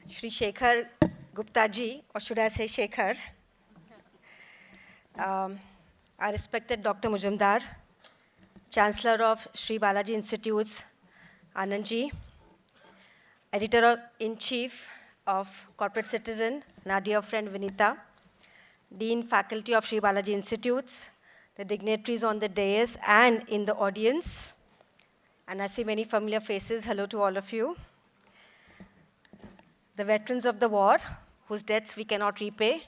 Shri Shekhar Gupta ji, or should I say Shekhar, our respected Dr. Mujumdar, Chancellor of Sri Balaji Institutes, Anandji, Editor-in-Chief of Corporate Citizen, our dear friend Vinita, Dean Faculty of Sri Balaji Institutes, the dignitaries on the dais and in the audience, and I see many familiar faces. Hello to all of you. The veterans of the war, whose debts we cannot repay,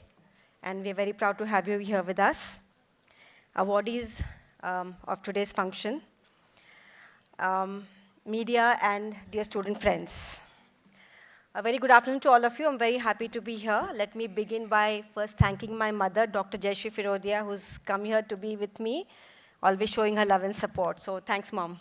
and we're very proud to have you here with us. Awardees of today's function, media and dear student friends. A very good afternoon to all of you. I'm very happy to be here. Let me begin by first thanking my mother, Dr. Jayashree Firodia, who's come here to be with me, always showing her love and support. So thanks, Mom.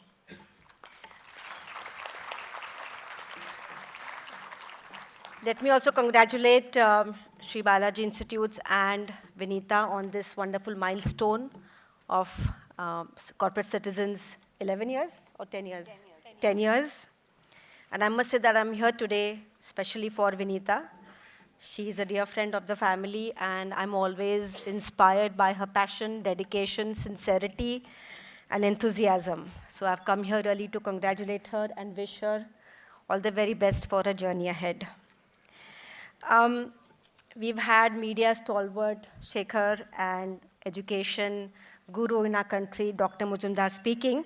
Let me also congratulate Sri Balaji Institutes and Vinita on this wonderful milestone of Corporate Citizens, 11 years or 10 years? 10 years. And I must say that I'm here today, especially for Vinita. She is a dear friend of the family, and I'm always inspired by her passion, dedication, sincerity, and enthusiasm. So I've come here really to congratulate her and wish her all the very best for her journey ahead. We've had media stalwart Shekhar and education guru in our country, Dr. Mujumdar, speaking,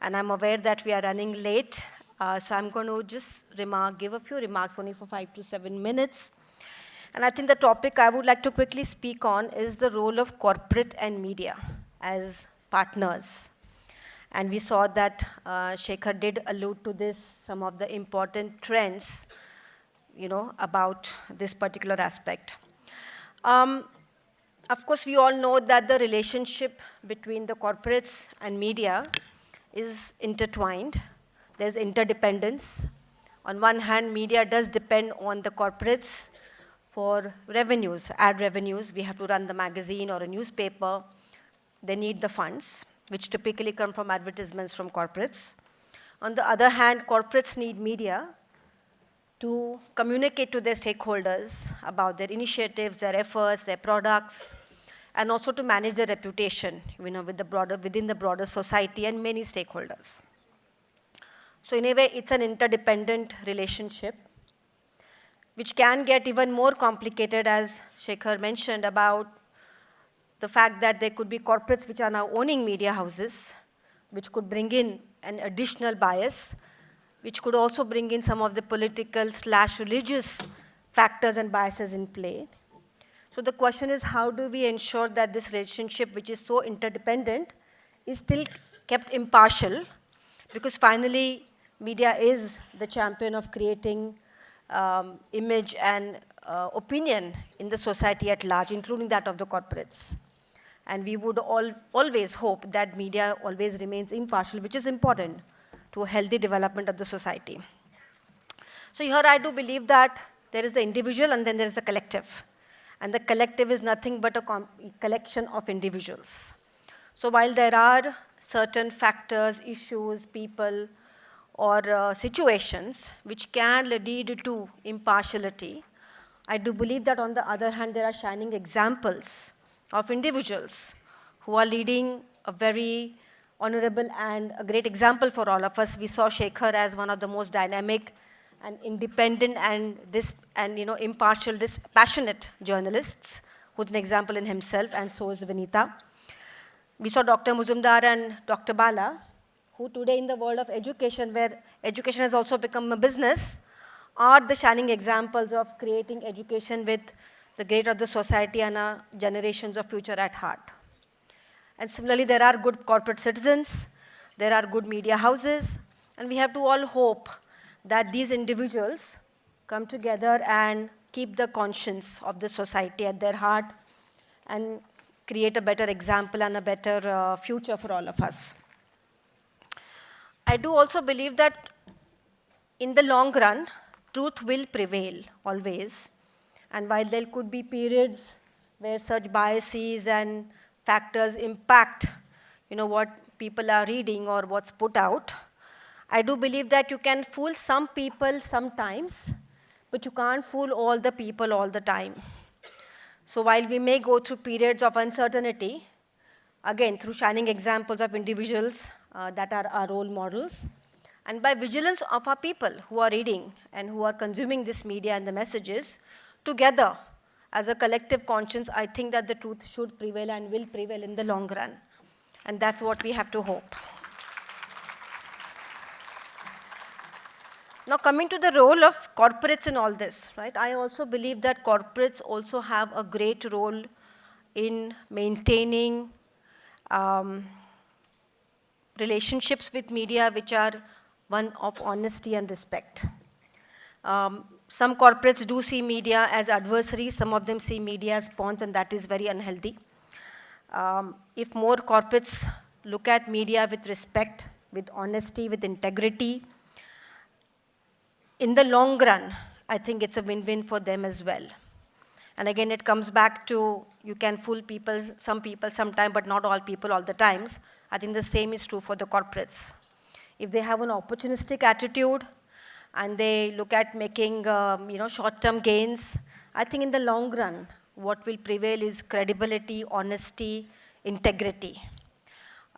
and I'm aware that we are running late, so I'm going to just give a few remarks only for 5 to 7 minutes. And I think the topic I would like to quickly speak on is the role of corporate and media as partners. And we saw that Shekhar did allude to this, some of the important trends about this particular aspect. Of course, we all know that the relationship between the corporates and media is intertwined. There's interdependence. On one hand, media does depend on the corporates for revenues, ad revenues. We have to run the magazine or a newspaper. They need the funds, which typically come from advertisements from corporates. On the other hand, corporates need media to communicate to their stakeholders about their initiatives, their efforts, their products, and also to manage their reputation within the broader society and many stakeholders. So in a way, it's an interdependent relationship, which can get even more complicated, as Shekhar mentioned, about the fact that there could be corporates which are now owning media houses, which could bring in an additional bias, which could also bring in some of the political/religious factors and biases in play. So the question is, how do we ensure that this relationship, which is so interdependent, is still kept impartial? Because finally, media is the champion of creating image and opinion in the society at large, including that of the corporates. And we would always hope that media always remains impartial, which is important to a healthy development of the society. So here I do believe that there is the individual and then there is the collective. And the collective is nothing but a collection of individuals. So while there are certain factors, issues, people, or situations which can lead to impartiality, I do believe that on the other hand, there are shining examples of individuals who are leading a very honorable and a great example for all of us. We saw Shekhar as one of the most dynamic and independent and impartial, passionate journalists, who's an example in himself, and so is Vinita. We saw Dr. Mujumdar and Dr. Bala, who today in the world of education, where education has also become a business, are the shining examples of creating education with the great of the society and our generations of future at heart. And similarly, there are good corporate citizens, there are good media houses, and we have to all hope that these individuals come together and keep the conscience of the society at their heart and create a better example and a better future for all of us. I do also believe that in the long run, truth will prevail always. And while there could be periods where such biases and factors impact what people are reading or what's put out, I do believe that you can fool some people sometimes, but you can't fool all the people all the time. So while we may go through periods of uncertainty, again, through shining examples of individuals that are our role models, and by vigilance of our people who are reading and who are consuming this media and the messages, together, as a collective conscience, I think that the truth should prevail and will prevail in the long run. And that's what we have to hope. Now, coming to the role of corporates in all this, right? I also believe that corporates also have a great role in maintaining relationships with media which are one of honesty and respect. Some corporates do see media as adversaries, some of them see media as pawns, and that is very unhealthy. If more corporates look at media with respect, with honesty, with integrity, in the long run, I think it's a win-win for them as well. And again, it comes back to you can fool people sometime, but not all people all the times. I think the same is true for the corporates. If they have an opportunistic attitude and they look at making short-term gains, I think in the long run, what will prevail is credibility, honesty, integrity.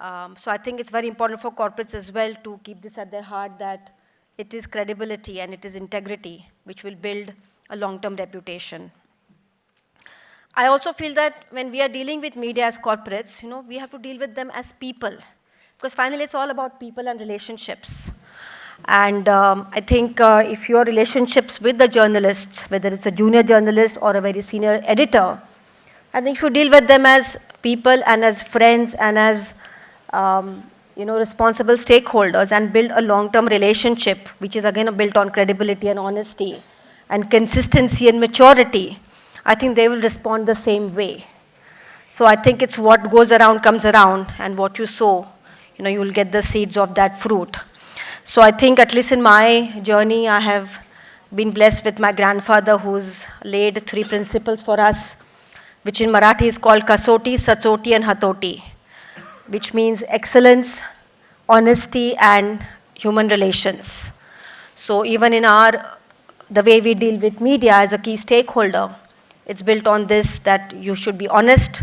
So I think it's very important for corporates as well to keep this at their heart, that it is credibility and it is integrity which will build a long-term reputation. I also feel that when we are dealing with media as corporates, we have to deal with them as people, because finally it's all about people and relationships. And I think if your relationships with the journalists, whether it's a junior journalist or a very senior editor, I think you should deal with them as people and as friends and as responsible stakeholders, and build a long-term relationship, which is again built on credibility and honesty and consistency and maturity. I think they will respond the same way. So I think it's what goes around comes around, and what you sow, you will get the seeds of that fruit. So I think at least in my journey, I have been blessed with my grandfather, who's laid 3 principles for us, which in Marathi is called Kasoti, Sachoti, and Hatoti, which means excellence, honesty, and human relations. So even in the way we deal with media as a key stakeholder, it's built on this, that you should be honest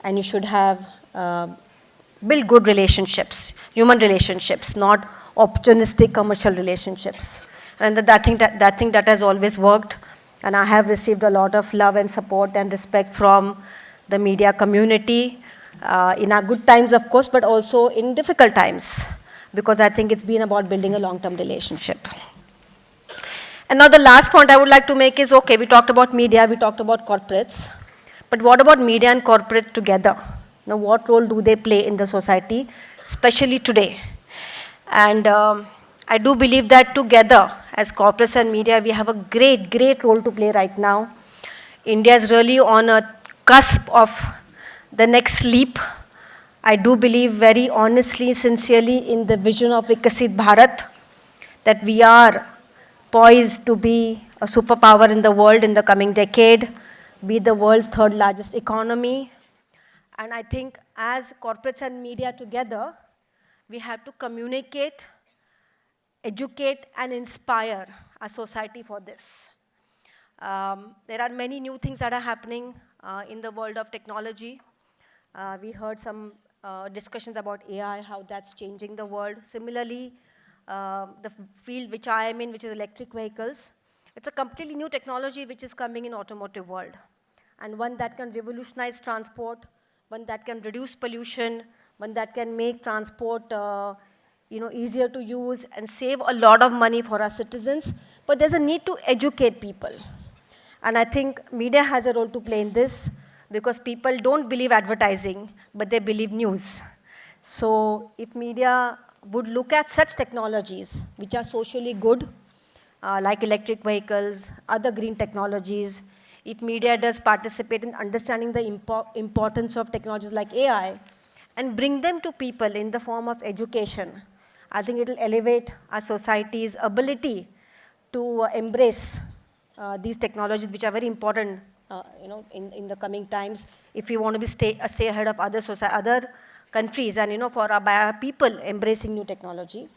and you should have build good relationships, human relationships, not opportunistic commercial relationships. And that thing that has always worked, and I have received a lot of love and support and respect from the media community, in our good times, of course, but also in difficult times, because I think it's been about building a long-term relationship. And now the last point I would like to make is, okay, we talked about media, we talked about corporates, but what about media and corporate together? Now, what role do they play in the society, especially today? And I do believe that together, as corporates and media, we have a great, great role to play right now. India is really on a cusp of the next leap. I do believe very honestly, sincerely in the vision of Vikasit Bharat, that we are poised to be a superpower in the world in the coming decade, be the world's 3rd largest economy. And I think as corporates and media together, we have to communicate, educate, and inspire our society for this. There are many new things that are happening in the world of technology. We heard some discussions about AI, how that's changing the world. Similarly, the field which I am in, which is electric vehicles, it's a completely new technology which is coming in automotive world, and one that can revolutionize transport, one that can reduce pollution, one that can make transport easier to use and save a lot of money for our citizens. But there's a need to educate people. And I think media has a role to play in this, because people don't believe advertising, but they believe news. So if media would look at such technologies which are socially good, like electric vehicles, other green technologies, if media does participate in understanding the importance of technologies like AI and bring them to people in the form of education, I think it will elevate our society's ability to embrace these technologies, which are very important in the coming times, if we want to stay ahead of other countries, and by our people embracing new technology.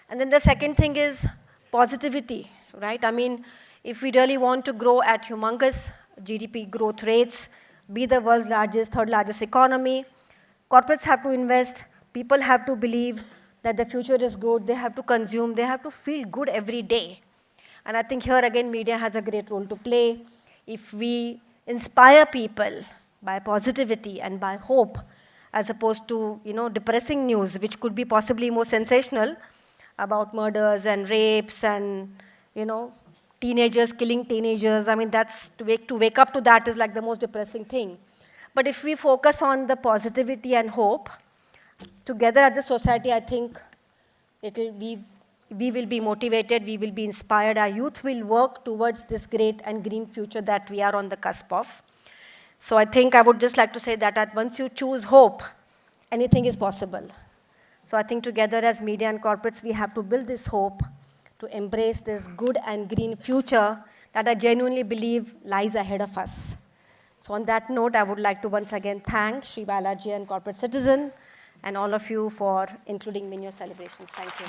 And then the second thing is positivity, right? I mean, If we really want to grow at humongous GDP growth rates, be the world's largest, third largest economy, corporates have to invest, people have to believe that the future is good, they have to consume, they have to feel good every day. And I think here again, media has a great role to play. If we inspire people by positivity and by hope, as opposed to depressing news, which could be possibly more sensational about murders and rapes and teenagers killing teenagers. I mean, that's to wake up to that is like the most depressing thing. But if we focus on the positivity and hope, together as a society, I think we will be motivated, we will be inspired, our youth will work towards this great and green future that we are on the cusp of. So I think I would just like to say that once you choose hope, anything is possible. So I think together as media and corporates, we have to build this hope to embrace this good and green future that I genuinely believe lies ahead of us. So on that note, I would like to once again thank Sri Balaji and Corporate Citizen and all of you for including me in your celebrations. Thank you.